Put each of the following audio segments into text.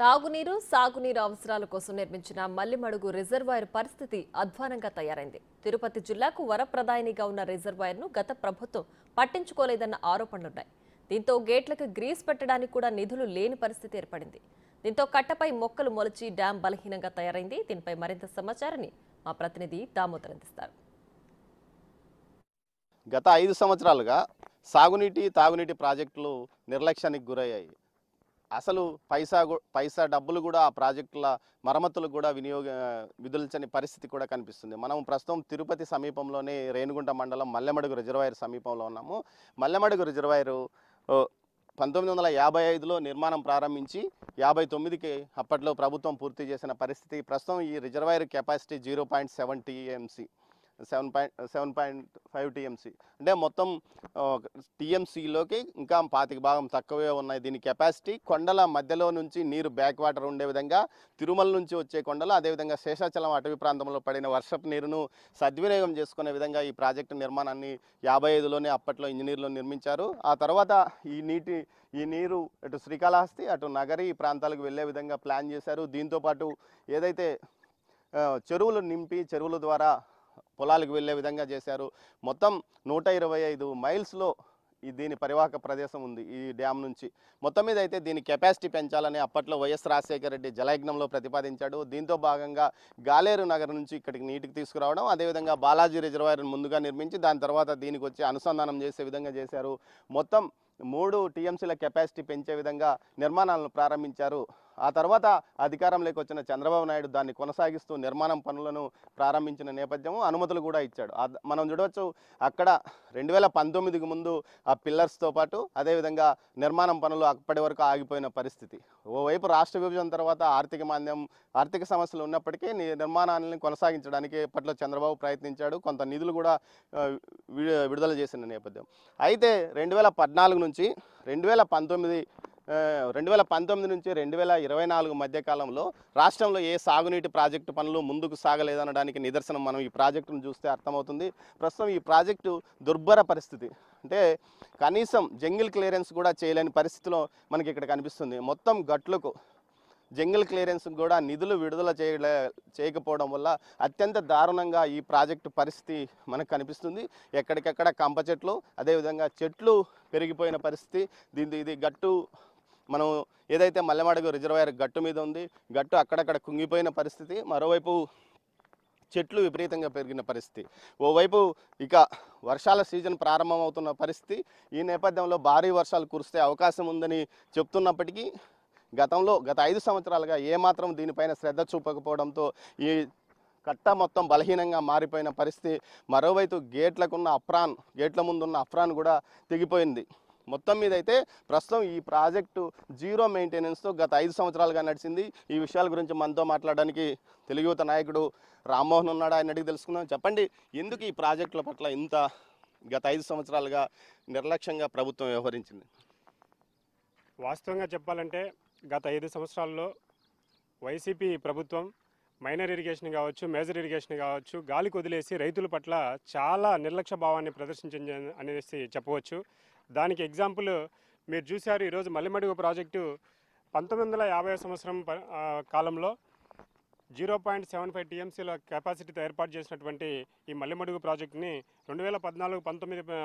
తాగునీరు, సాగునీరు అవసరాల కోసం నిర్మించిన మల్లిమడుగు రిజర్వాయర్ పరిస్థితి అధ్వానంగా తయారైంది. తిరుపతి జిల్లాకు వరప్రదాయినిగా ఉన్న రిజర్వాయర్ను గత ప్రభుత్వం పట్టించుకోలేదన్న ఆరోపణలున్నాయి. దీంతో గేట్లకు గ్రీస్ పెట్టడానికి కూడా నిధులు లేని పరిస్థితి ఏర్పడింది. దీంతో కట్టపై మొక్కలు మొలిచి డ్యాం బలహీనంగా తయారైంది. దీనిపై మరింత సమాచారాన్ని మా ప్రతినిధి దామోదర్ అందిస్తారు. గత 5 సంవత్సరాలుగా సాగునీటి, తాగునీటి ప్రాజెక్టులు నిర్లక్ష్యానికి గురయ్యాయి. అసలు పైసా డబ్బులు కూడా ఆ ప్రాజెక్టుల మరమ్మతులకు కూడా విడుదలచని పరిస్థితి కూడా కనిపిస్తుంది. మనం ప్రస్తుతం తిరుపతి సమీపంలోనే రేణిగుంట మండలం మల్లెమడుగు రిజర్వాయర్ సమీపంలో ఉన్నాము. మల్లెమడుగు రిజర్వాయరు 1955లో నిర్మాణం ప్రారంభించి 59కి అప్పట్లో ప్రభుత్వం పూర్తి చేసిన పరిస్థితి. ప్రస్తుతం ఈ రిజర్వాయర్ కెపాసిటీ 0.7 టీఎంసీ 7.5 టీఎంసీ అంటే మొత్తం టీఎంసీలోకి ఇంకా 25 భాగం తక్కువే ఉన్నాయి. దీని కెపాసిటీ కొండల మధ్యలో నుంచి నీరు బ్యాక్ వాటర్ ఉండే విధంగా, తిరుమల నుంచి వచ్చే కొండలు, అదేవిధంగా శేషాచలం అటవీ ప్రాంతంలో పడిన వర్షపు నీరును సద్వినియోగం చేసుకునే విధంగా ఈ ప్రాజెక్టు నిర్మాణాన్ని 55లోనే అప్పట్లో ఇంజనీర్లు నిర్మించారు. ఆ తర్వాత ఈ నీరు అటు శ్రీకాళహస్తి, అటు నగరి ప్రాంతాలకు వెళ్ళే విధంగా ప్లాన్ చేశారు. దీంతోపాటు ఏదైతే చెరువులు నింపి చెరువుల ద్వారా పొలాలకు వెళ్ళే విధంగా చేశారు. మొత్తం 125 మైల్స్లో దీని పరివాహక ప్రదేశం ఉంది ఈ డ్యామ్ నుంచి. మొత్తం మీద అయితే దీని కెపాసిటీ పెంచాలని అప్పట్లో వైఎస్ రాజశేఖర రెడ్డి జలయజ్ఞంలో ప్రతిపాదించాడు. దీంతో భాగంగా గాలేరు నగర్ నుంచి ఇక్కడికి నీటికి తీసుకురావడం, అదేవిధంగా బాలాజీ రిజర్వాయర్ను ముందుగా నిర్మించి దాని తర్వాత దీనికి వచ్చి అనుసంధానం చేసే విధంగా చేశారు. మొత్తం 3 టీఎంసీల కెపాసిటీ పెంచే విధంగా నిర్మాణాలను ప్రారంభించారు. ఆ తర్వాత అధికారంలోకి వచ్చిన చంద్రబాబు నాయుడు దాన్ని కొనసాగిస్తూ నిర్మాణం పనులను ప్రారంభించిన నేపథ్యము, అనుమతులు కూడా ఇచ్చాడు. మనం చూడవచ్చు అక్కడ 2019కి ముందు ఆ పిల్లర్స్తో పాటు అదేవిధంగా నిర్మాణం పనులు అప్పటి వరకు ఆగిపోయిన పరిస్థితి. ఓవైపు రాష్ట్ర విభజన తర్వాత ఆర్థిక సమస్యలు ఉన్నప్పటికీ నిర్మాణాలను కొనసాగించడానికి అప్పట్లో చంద్రబాబు ప్రయత్నించాడు. కొంత నిధులు కూడా విడుదల చేసిన నేపథ్యం. అయితే 2014 నుంచి 2019 నుంచి 2024 మధ్య కాలంలో రాష్ట్రంలో ఏ సాగునీటి ప్రాజెక్టు పనులు ముందుకు సాగలేదనడానికి నిదర్శనం మనం ఈ ప్రాజెక్టును చూస్తే అర్థమవుతుంది. ప్రస్తుతం ఈ ప్రాజెక్టు దుర్భర పరిస్థితి, అంటే కనీసం జంగిల్ క్లియరెన్స్ కూడా చేయలేని పరిస్థితిలో మనకి ఇక్కడ కనిపిస్తుంది. మొత్తం గట్లకు జంగిల్ క్లియరెన్స్ కూడా నిధులు విడుదల చేయకపోవడం వల్ల అత్యంత దారుణంగా ఈ ప్రాజెక్టు పరిస్థితి మనకు కనిపిస్తుంది. ఎక్కడికెక్కడ కంప చెట్లు, అదేవిధంగా చెట్లు పెరిగిపోయిన పరిస్థితి. ఇది గట్టు మనం ఏదైతే మల్లెమడుగు రిజర్వాయర్ గట్టు మీద ఉంది, గట్టు అక్కడక్కడ కుంగిపోయిన పరిస్థితి. మరోవైపు చెట్లు విపరీతంగా పెరిగిన పరిస్థితి. ఓవైపు ఇక వర్షాల సీజన్ ప్రారంభమవుతున్న పరిస్థితి. ఈ నేపథ్యంలో భారీ వర్షాలు కురిస్తే అవకాశం ఉందని చెప్తున్నప్పటికీ గత 5 సంవత్సరాలుగా ఏమాత్రం దీనిపైన శ్రద్ధ చూపకపోవడంతో ఈ కట్ట మొత్తం బలహీనంగా మారిపోయిన పరిస్థితి. మరోవైపు గేట్ల ముందున్న అఫ్రాన్ కూడా తెగిపోయింది. మొత్తం మీద అయితే ప్రస్తుతం ఈ ప్రాజెక్టు జీరో మెయింటెనెన్స్తో గత 5 సంవత్సరాలుగా నడిచింది. ఈ విషయాల గురించి మనతో మాట్లాడడానికి తెలుగు యువత నాయకుడు రామ్మోహన్ ఉన్నాడు. ఆయన అడిగి తెలుసుకుందాం. చెప్పండి, ఎందుకు ఈ ప్రాజెక్టుల పట్ల ఇంత గత 5 సంవత్సరాలుగా నిర్లక్ష్యంగా ప్రభుత్వం వ్యవహరించింది? వాస్తవంగా చెప్పాలంటే గత 5 సంవత్సరాల్లో వైసీపీ ప్రభుత్వం మైనర్ ఇరిగేషన్ కావచ్చు, మేజర్ ఇరిగేషన్ కావచ్చు, గాలికి వదిలేసి రైతుల పట్ల చాలా నిర్లక్ష్య భావాన్ని ప్రదర్శించింది అనేసి చెప్పవచ్చు. దానికి ఎగ్జాంపుల్ మీరు చూశారు. ఈరోజు మల్లిమడుగు ప్రాజెక్టు 1950 సంవత్సరం కాలంలో 0.75 టీఎంసీల కెపాసిటీతో ఏర్పాటు చేసినటువంటి ఈ మల్లిమడుగు ప్రాజెక్టుని 2014-19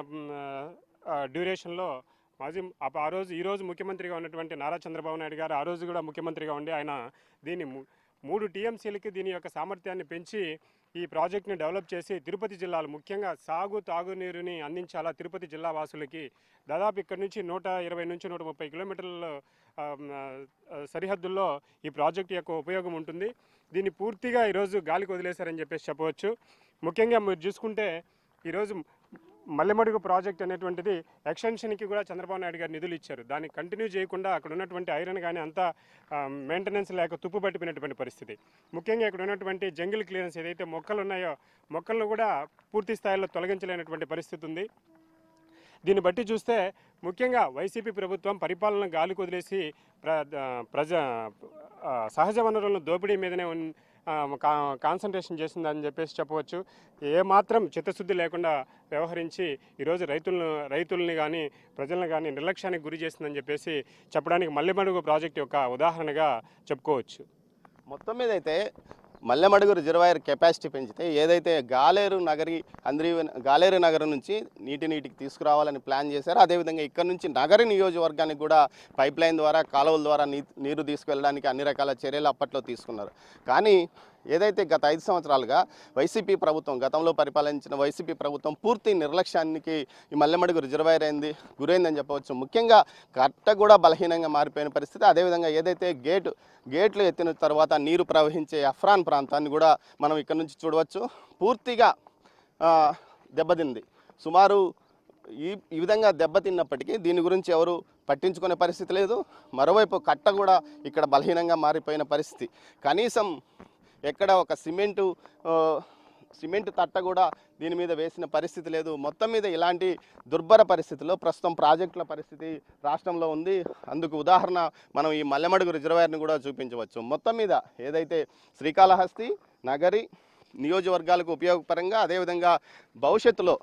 డ్యూరేషన్లో ఈరోజు ముఖ్యమంత్రిగా ఉన్నటువంటి నారా చంద్రబాబు నాయుడు గారు ఆ రోజు కూడా ముఖ్యమంత్రిగా ఉండి ఆయన దీన్ని 3 టీఎంసీలకి దీని యొక్క సామర్థ్యాన్ని పెంచి ఈ ప్రాజెక్ట్ని డెవలప్ చేసి తిరుపతి జిల్లాలో ముఖ్యంగా తాగునీరుని అందించాలా తిరుపతి జిల్లా వాసులకి. దాదాపు ఇక్కడ నుంచి 120 నుంచి 130 కిలోమీటర్ల సరిహద్దుల్లో ఈ ప్రాజెక్టు యొక్క ఉపయోగం ఉంటుంది. దీన్ని పూర్తిగా ఈరోజు గాలికి వదిలేశారని చెప్పవచ్చు. ముఖ్యంగా మీరు చూసుకుంటే ఈరోజు మల్లెమడుగు ప్రాజెక్ట్ అనేటువంటిది ఎక్స్టెన్షన్కి కూడా చంద్రబాబు నాయుడు గారు నిధులు ఇచ్చారు. దాన్ని కంటిన్యూ చేయకుండా అక్కడ ఉన్నటువంటి ఐరన్ కానీ అంతా మెయింటెనెన్స్ లేక తుప్పు పట్టిపోయినటువంటి పరిస్థితి. ముఖ్యంగా ఇక్కడ ఉన్నటువంటి జంగిల్ క్లియరెన్స్ ఏదైతే మొక్కలు ఉన్నాయో మొక్కలను కూడా పూర్తి స్థాయిలో తొలగించలేనటువంటి పరిస్థితి ఉంది. దీన్ని బట్టి చూస్తే ముఖ్యంగా వైసీపీ ప్రభుత్వం పరిపాలన గాలికి వదిలేసి సహజ వనరులను దోపిడీ మీదనే కాన్సన్ట్రేషన్ చేసిందని చెప్పేసి చెప్పవచ్చు. ఏమాత్రం చిత్తశుద్ధి లేకుండా వ్యవహరించి ఈరోజు రైతుల్ని కానీ ప్రజలను కానీ నిర్లక్ష్యానికి గురి చేసిందని చెప్పేసి చెప్పడానికి మల్లెమడుగు ప్రాజెక్టు యొక్క ఉదాహరణగా చెప్పుకోవచ్చు. మొత్తం మీద అయితే మల్లెమడుగు రిజర్వాయర్ కెపాసిటీ పెంచితే ఏదైతే గాలేరు నగరం నుంచి నీటికి తీసుకురావాలని ప్లాన్ చేశారో అదేవిధంగా ఇక్కడ నుంచి నగరి నియోజకవర్గానికి కూడా పైప్ లైన్ ద్వారా కాలువల ద్వారా నీరు తీసుకువెళ్ళడానికి అన్ని రకాల చర్యలు అప్పట్లో తీసుకున్నారు. కానీ ఏదైతే గత 5 సంవత్సరాలుగా వైసీపీ ప్రభుత్వం గతంలో పరిపాలించిన వైసీపీ ప్రభుత్వం పూర్తి నిర్లక్ష్యానికి ఈ మల్లెమడుగు రిజర్వాయర్ గురైందని చెప్పవచ్చు. ముఖ్యంగా కట్ట కూడా బలహీనంగా మారిపోయిన పరిస్థితి. అదేవిధంగా ఏదైతే గేట్లు ఎత్తిన తర్వాత నీరు ప్రవహించే అఫ్రాన్ ప్రాంతాన్ని కూడా మనం ఇక్కడ నుంచి చూడవచ్చు, పూర్తిగా దెబ్బతింది. సుమారు ఈ విధంగా దెబ్బతిన్నప్పటికీ దీని గురించి ఎవరు పట్టించుకునే పరిస్థితి లేదు. మరోవైపు కట్ట కూడా ఇక్కడ బలహీనంగా మారిపోయిన పరిస్థితి. కనీసం ఎక్కడ ఒక సిమెంట్ తట్ట కూడా దీని మీద వేసిన పరిస్థితి లేదు. మొత్తం మీద ఇలాంటి దుర్భర పరిస్థితుల్లో ప్రస్తుతం ప్రాజెక్టుల పరిస్థితి రాష్ట్రంలో ఉంది. అందుకు ఉదాహరణ మనం ఈ మల్లెమడుగు రిజర్వాయర్ని కూడా చూపించవచ్చు. మొత్తం మీద ఏదైతే శ్రీకాళహస్తి నగరి నియోజకవర్గాలకు ఉపయోగపరంగా అదేవిధంగా భవిష్యత్తులో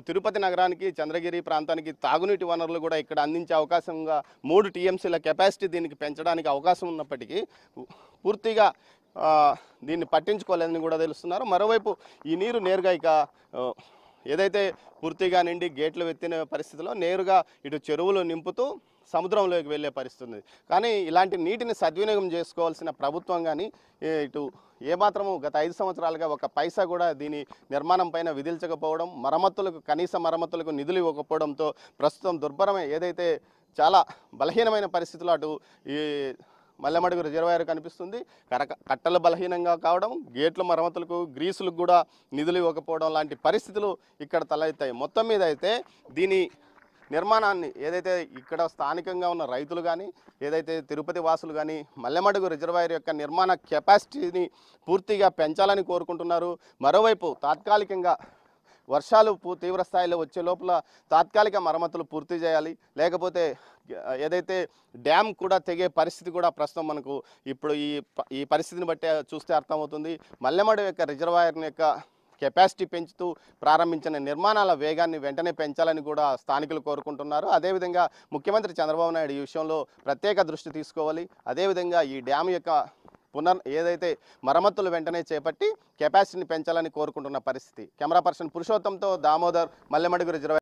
తిరుపతి నగరానికి చంద్రగిరి ప్రాంతానికి తాగునీటి వనరులు కూడా ఇక్కడ అందించే అవకాశంగా 3 టీఎంసీల కెపాసిటీ దీనికి పెంచడానికి అవకాశం ఉన్నప్పటికీ పూర్తిగా దీన్ని పట్టించుకోలేదని కూడా తెలుస్తున్నారు. మరోవైపు ఈ నీరు నేరుగా ఇక ఏదైతే పూర్తిగా నిండి గేట్లు ఎత్తిన పరిస్థితిలో నేరుగా ఇటు చెరువులు నింపుతూ సముద్రంలోకి వెళ్ళే పరిస్థితి ఉంది. కానీ ఇలాంటి నీటిని సద్వినియోగం చేసుకోవాల్సిన ప్రభుత్వం కానీ ఇటు ఏమాత్రము గత 5 సంవత్సరాలుగా ఒక పైసా కూడా దీని నిర్మాణం పైన విధించకపోవడం, కనీస మరమ్మతులకు నిధులు ఇవ్వకపోవడంతో ప్రస్తుతం దుర్భరమే ఏదైతే చాలా బలహీనమైన పరిస్థితులు అటు ఈ మల్లెమడుగు రిజర్వాయర్ కనిపిస్తుంది. కట్టలు బలహీనంగా కావడం, గేట్ల మరమ్మతులకు గ్రీసులకు కూడా నిధులు ఇవ్వకపోవడం లాంటి పరిస్థితులు ఇక్కడ తలెత్తాయి. మొత్తం మీద అయితే దీని నిర్మాణాన్ని ఏదైతే ఇక్కడ స్థానికంగా ఉన్న రైతులు కానీ ఏదైతే తిరుపతి వాసులు కానీ మల్లెమడుగు రిజర్వాయర్ యొక్క నిర్మాణ కెపాసిటీని పూర్తిగా పెంచాలని కోరుకుంటున్నారు. మరోవైపు తాత్కాలికంగా వర్షాలు తీవ్ర స్థాయిలో వచ్చే లోపల తాత్కాలిక మరమ్మతులు పూర్తి చేయాలి. లేకపోతే ఏదైతే డ్యామ్ కూడా తెగే పరిస్థితి కూడా ప్రస్తుతం మనకు ఇప్పుడు ఈ పరిస్థితిని బట్టి చూస్తే అర్థమవుతుంది. మల్లెమడుగు యొక్క రిజర్వాయర్ యొక్క కెపాసిటీ పెంచుతూ ప్రారంభించిన నిర్మాణాల వేగాన్ని వెంటనే పెంచాలని కూడా స్థానికులు కోరుకుంటున్నారు. అదేవిధంగా ముఖ్యమంత్రి చంద్రబాబు నాయుడు ఈ విషయంలో ప్రత్యేక దృష్టి తీసుకోవాలి. అదేవిధంగా ఈ డ్యామ్ యొక్క ఏదైతే మరమ్మతులు వెంటనే చేపట్టి కెపాసిటీని పెంచాలని కోరుకుంటున్న పరిస్థితి. కెమెరా పర్సన్ పురుషోత్తంతో దామోదర్, మల్లెమడుగు రిజర్వాయర్.